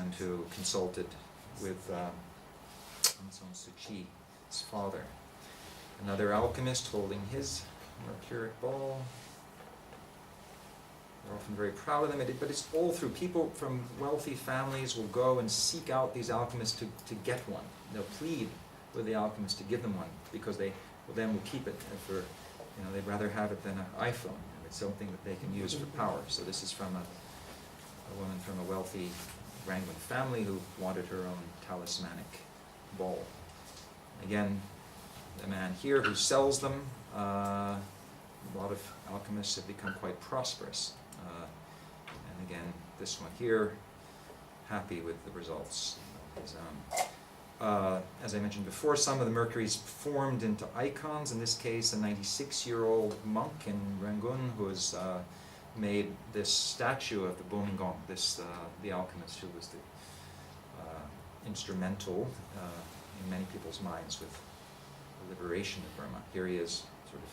and who consulted with Aung San Suu Kyi, his father. Another alchemist holding his mercuric ball. They're often very proud of them, but it's all through people from wealthy families will go and seek out these alchemists to get one. They'll plead with the alchemist to give them one because they will keep it for, they'd rather have it than an iPhone. It's something that they can use for power. So this is from a woman from a wealthy Rangoon family who wanted her own talismanic ball. Again, a man here who sells them. A lot of alchemists have become quite prosperous. And again, this one here, happy with the results of his own. As I mentioned before, some of the mercuries formed into icons. In this case, a 96-year-old monk in Rangoon who has made this statue of the Bomingong, the alchemist who was instrumental in many people's minds with the liberation of Burma. Here he is, sort of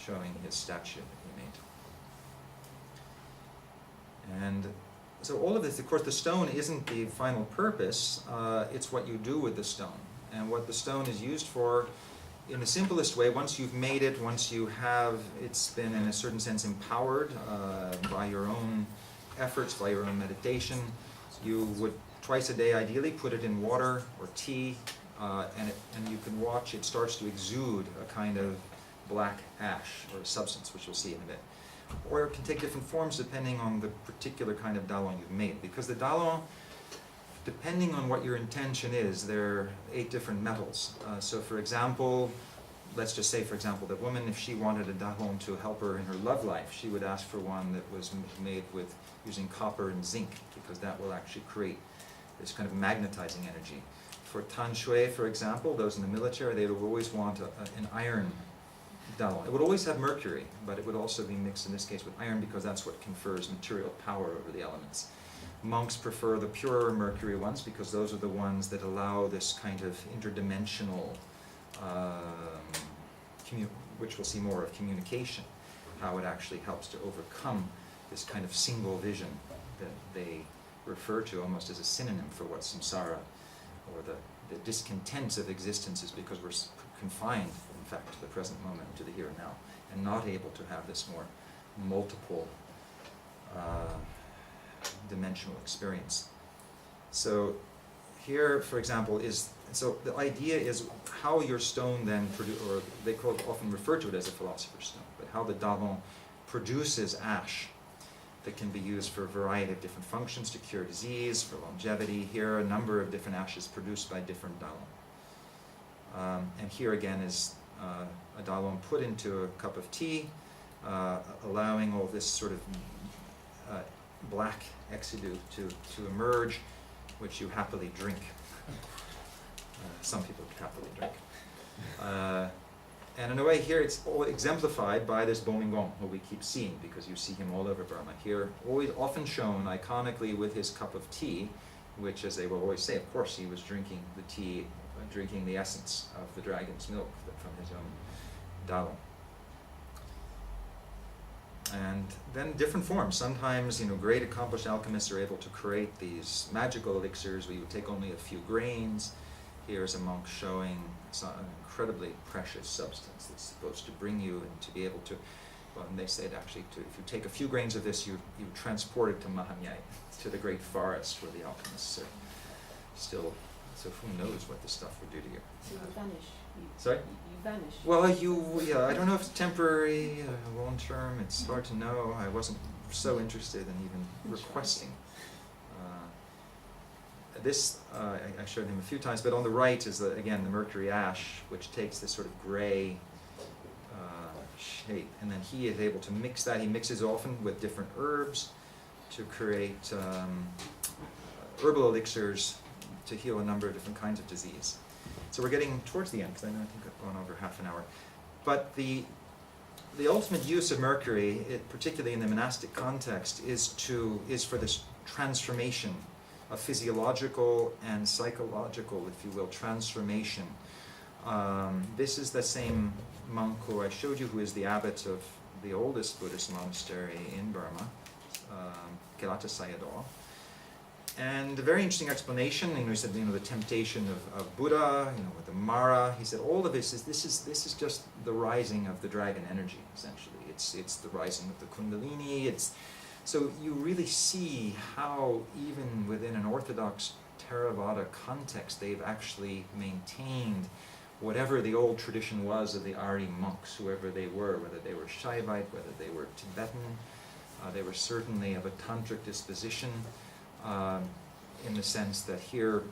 showing his statue that he made. And so all of this, of course, the stone isn't the final purpose, it's what you do with the stone. And what the stone is used for, in the simplest way, once you've made it, once you have, it's been in a certain sense empowered by your own efforts, by your own meditation, you would twice a day ideally put it in water or tea, and you can watch it starts to exude a kind of black ash or substance, which you'll see in a bit. Or it can take different forms depending on the particular kind of dalong you've made. Because the dalong, depending on what your intention is, there are 8 different metals. So for example, let's just say, for example, the woman, if she wanted a dalong to help her in her love life, she would ask for one that was made with using copper and zinc, because that will actually create this kind of magnetizing energy. For tan shui, for example, those in the military, they would always want an iron dalong. It would always have mercury, but it would also be mixed in this case with iron because that's what confers material power over the elements. Monks prefer the purer mercury ones because those are the ones that allow this kind of interdimensional, which we'll see more of, communication, how it actually helps to overcome this kind of single vision that they refer to almost as a synonym for what samsara, or the discontents of existence, is, because we're confined, in fact, to the present moment, to the here and now, and not able to have this more multiple dimensional experience. So here, for example, so the idea is how your stone then or they often refer to it as a philosopher's stone, but how the dalong produces ash that can be used for a variety of different functions, to cure disease, for longevity. Here are a number of different ashes produced by different dalong. And here again is a dalong put into a cup of tea, allowing all this sort of black exudate to emerge, which you happily drink. Some people happily drink. And in a way here it's all exemplified by this Bomingong, who we keep seeing because you see him all over Burma. Here, often shown iconically with his cup of tea, which, as they will always say, of course he was drinking the tea, drinking the essence of the dragon's milk from his own dalong. And then different forms. Sometimes, great accomplished alchemists are able to create these magical elixirs where you take only a few grains. Here's a monk showing an incredibly precious substance that's supposed to bring you and to be able to, well, and they said actually, if you take a few grains of this, you transport it to Mahanyai, to the great forest where the alchemists are still. So who knows what this stuff would do to you. So you vanish. Sorry? You vanish. Well, I don't know if it's temporary, long term, it's hard to know. I wasn't so interested in even requesting. This, I showed him a few times, but on the right is, again, the mercury ash, which takes this sort of gray shape. And then he is able to mix that. He mixes often with different herbs to create herbal elixirs to heal a number of different kinds of disease. So we're getting towards the end, because I think I've gone over half an hour. But the ultimate use of mercury, particularly in the monastic context, is for this transformation, a physiological and psychological, if you will, transformation. This is the same monk who I showed you, who is the abbot of the oldest Buddhist monastery in Burma, Kelata Sayadaw. And a very interesting explanation, he said, the temptation of Buddha, with the Mara. He said all of this is just the rising of the dragon energy, essentially. It's the rising of the Kundalini. So you really see how even within an orthodox Theravada context, they've actually maintained whatever the old tradition was of the Ari monks, whoever they were, whether they were Shaivite, whether they were Tibetan. They were certainly of a tantric disposition, in the sense that here,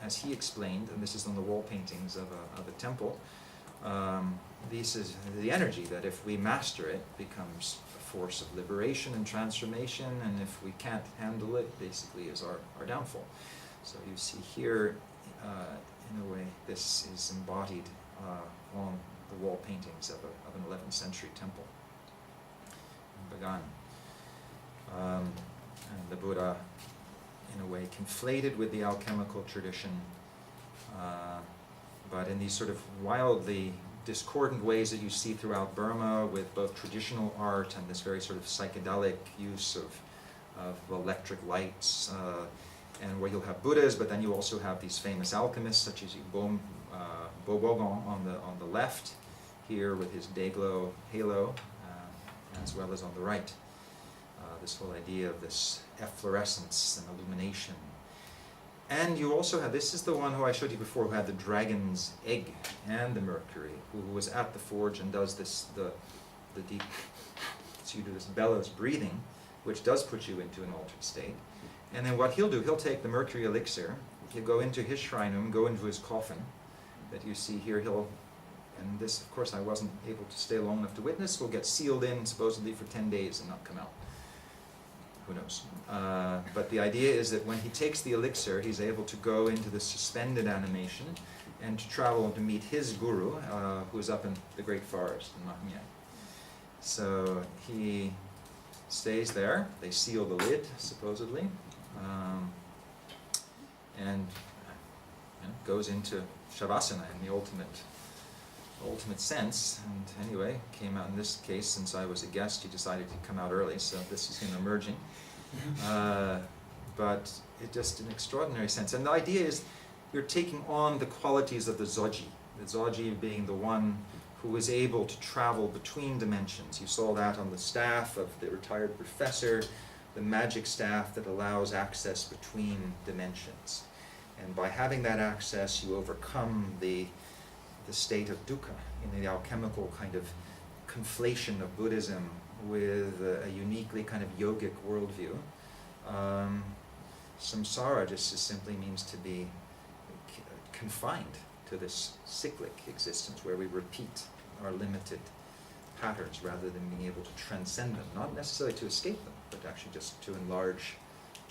as he explained, and this is on the wall paintings of a temple, this is the energy that if we master it becomes a force of liberation and transformation, and if we can't handle it, basically is our downfall. So you see here, in a way, this is embodied on the wall paintings of an 11th century temple in Bagan. And the Buddha, in a way, conflated with the alchemical tradition, but in these sort of wildly discordant ways that you see throughout Burma, with both traditional art and this very sort of psychedelic use of electric lights, and where you'll have Buddhas, but then you also have these famous alchemists, such as Bobogon on the left, here with his day-glow halo, as well as on the right. This whole idea of this efflorescence and illumination. And you also have, this is the one who I showed you before, who had the dragon's egg and the Mercury, who was at the forge and does this, the deep, so you do this bellows breathing, which does put you into an altered state. And then what he'll do, he'll take the Mercury elixir, he'll go into his shrine room, go into his coffin that you see here, and this, of course, I wasn't able to stay long enough to witness, will get sealed in supposedly for 10 days and not come out. Who knows? But the idea is that when he takes the elixir, he's able to go into the suspended animation and to travel to meet his guru, who's up in the great forest in Mahmye. So he stays there. They seal the lid, supposedly, and goes into Shavasana in the ultimate sense. And anyway, came out in this case, since I was a guest, he decided to come out early, so this is him emerging. But it just an extraordinary sense. And the idea is you're taking on the qualities of the Zoji being the one who is able to travel between dimensions. You saw that on the staff of the retired professor, the magic staff that allows access between dimensions. And by having that access, you overcome the state of dukkha in the alchemical kind of conflation of Buddhism with a uniquely kind of yogic worldview. Samsara just simply means to be confined to this cyclic existence where we repeat our limited patterns rather than being able to transcend them, not necessarily to escape them, but actually just to enlarge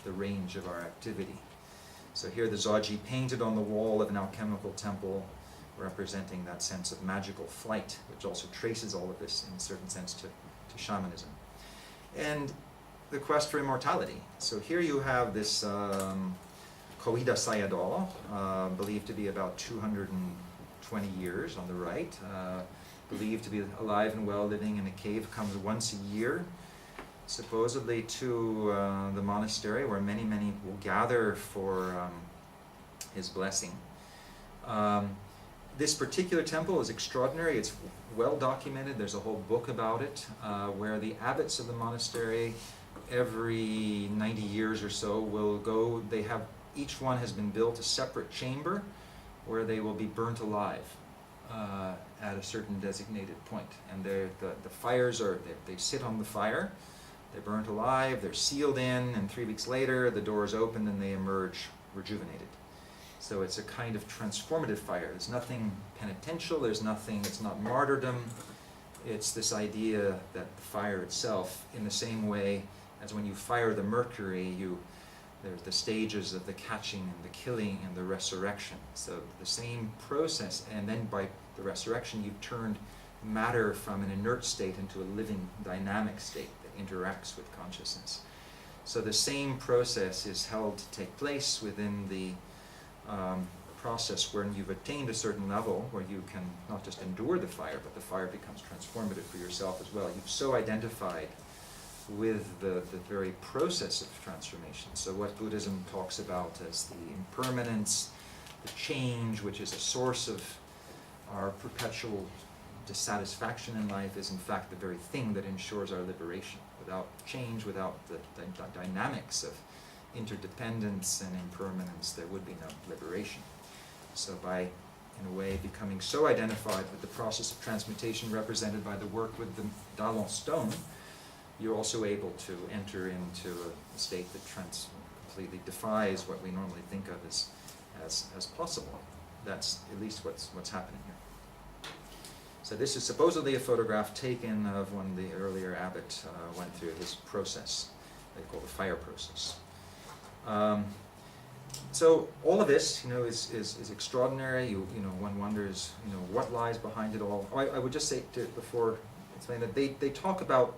the range of our activity. So here the Zoji painted on the wall of an alchemical temple, representing that sense of magical flight, which also traces all of this in a certain sense to shamanism. And the quest for immortality. So here you have this Koida Sayadaw, believed to be about 220 years on the right, believed to be alive and well, living in a cave, comes once a year, supposedly to the monastery where many will gather for his blessing. This particular temple is extraordinary. It's well documented. There's a whole book about it, where the abbots of the monastery every 90 years or so will go. They have, each one has been built a separate chamber where they will be burnt alive at a certain designated point. And the fires are, they sit on the fire, they're burnt alive, they're sealed in, and 3 weeks later the doors open and they emerge rejuvenated. So it's a kind of transformative fire. There's nothing penitential, there's nothing, it's not martyrdom. It's this idea that the fire itself, in the same way as when you fire the Mercury, there's the stages of the catching and the killing and the resurrection. So the same process, and then by the resurrection you've turned matter from an inert state into a living, dynamic state that interacts with consciousness. So the same process is held to take place within the process when you've attained a certain level where you can not just endure the fire, but the fire becomes transformative for yourself as well. You've so identified with the very process of transformation. So what Buddhism talks about as the impermanence, the change, which is a source of our perpetual dissatisfaction in life, is in fact the very thing that ensures our liberation. Without change, without the dynamics of interdependence and impermanence, there would be no liberation. So by, in a way, becoming so identified with the process of transmutation represented by the work with the Dalon stone, you're also able to enter into a state that completely defies what we normally think of as possible. That's at least what's happening here. So this is supposedly a photograph taken of when the earlier abbot went through his process, they call the fire process. So all of this, is extraordinary. One wonders, what lies behind it all. I would just say, before explaining that, they talk about,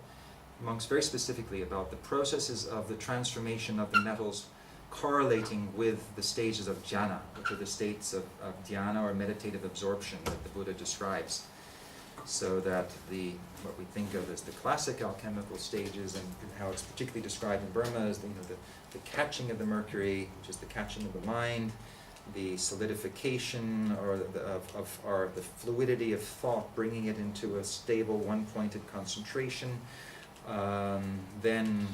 monks very specifically, about the processes of the transformation of the metals correlating with the stages of jhana, which are the states of dhyana or meditative absorption that the Buddha describes. So that what we think of as the classic alchemical stages, and how it's particularly described in Burma, is the catching of the mercury, which is the catching of the mind, the solidification or the fluidity of thought, bringing it into a stable, one-pointed concentration, then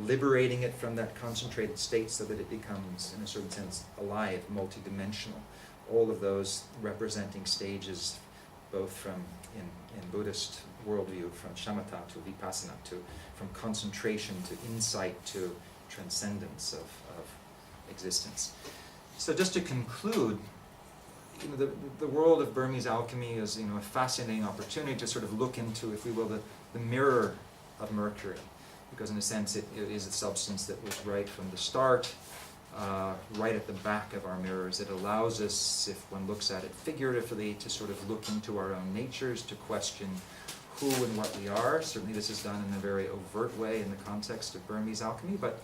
liberating it from that concentrated state so that it becomes, in a certain sense, alive, multidimensional. All of those representing stages, both from in Buddhist worldview, from shamatha to vipassana, from concentration to insight to transcendence of existence. So just to conclude, the world of Burmese alchemy is a fascinating opportunity to sort of look into, if we will, the mirror of Mercury, because in a sense it is a substance that was right from the start, right at the back of our mirrors. It allows us, if one looks at it figuratively, to sort of look into our own natures, to question who and what we are. Certainly this is done in a very overt way in the context of Burmese alchemy, but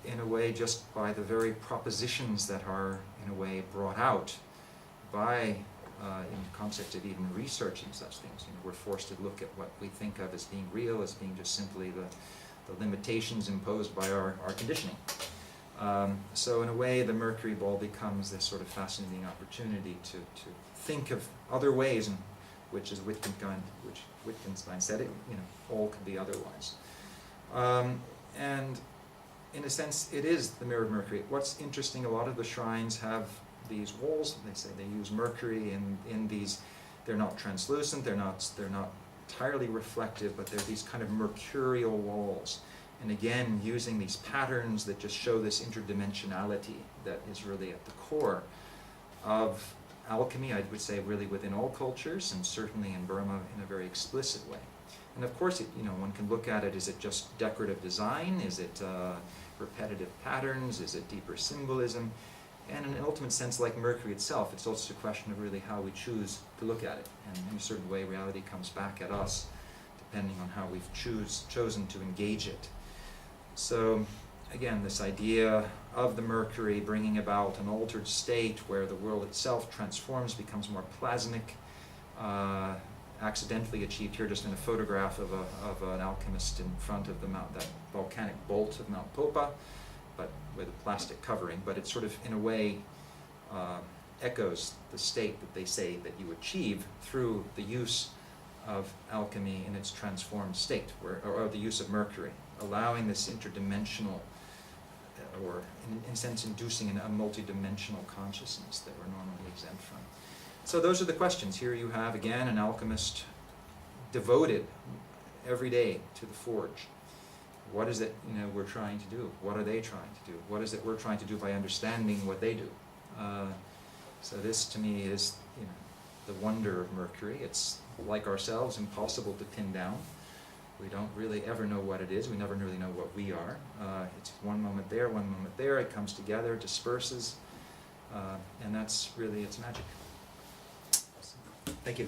in a way just by the very propositions that are, in a way, brought out by, in the concept of even researching such things. We're forced to look at what we think of as being real, as being just simply the limitations imposed by our conditioning. So in a way, the mercury ball becomes this sort of fascinating opportunity to think of other ways in which, as Wittgenstein said, all could be otherwise. And in a sense, it is the mirror of Mercury. What's interesting, a lot of the shrines have these walls. They say they use mercury in these. They're not translucent. They're not entirely reflective, but they're these kind of mercurial walls. And again, using these patterns that just show this interdimensionality that is really at the core of alchemy, I would say, really within all cultures, and certainly in Burma in a very explicit way. And of course, one can look at it, is it just decorative design? Is it repetitive patterns? Is it deeper symbolism? And in an ultimate sense, like Mercury itself, it's also a question of really how we choose to look at it. And in a certain way, reality comes back at us, depending on how we've chosen to engage it. So again, this idea of the mercury bringing about an altered state where the world itself transforms, becomes more plasmic, accidentally achieved here just in a photograph of an alchemist in front of that volcanic bolt of Mount Popa, but with a plastic covering. But it sort of, in a way, echoes the state that they say that you achieve through the use of alchemy in its transformed state, or the use of mercury, allowing this interdimensional, or in a sense inducing a multidimensional consciousness that we're normally exempt from. So those are the questions. Here you have, again, an alchemist devoted every day to the forge. What is it we're trying to do? What are they trying to do? What is it we're trying to do by understanding what they do? So this, to me, is the wonder of Mercury. It's, like ourselves, impossible to pin down. We don't really ever know what it is. We never really know what we are. It's one moment there, one moment there. It comes together, disperses, and that's really its magic. Thank you.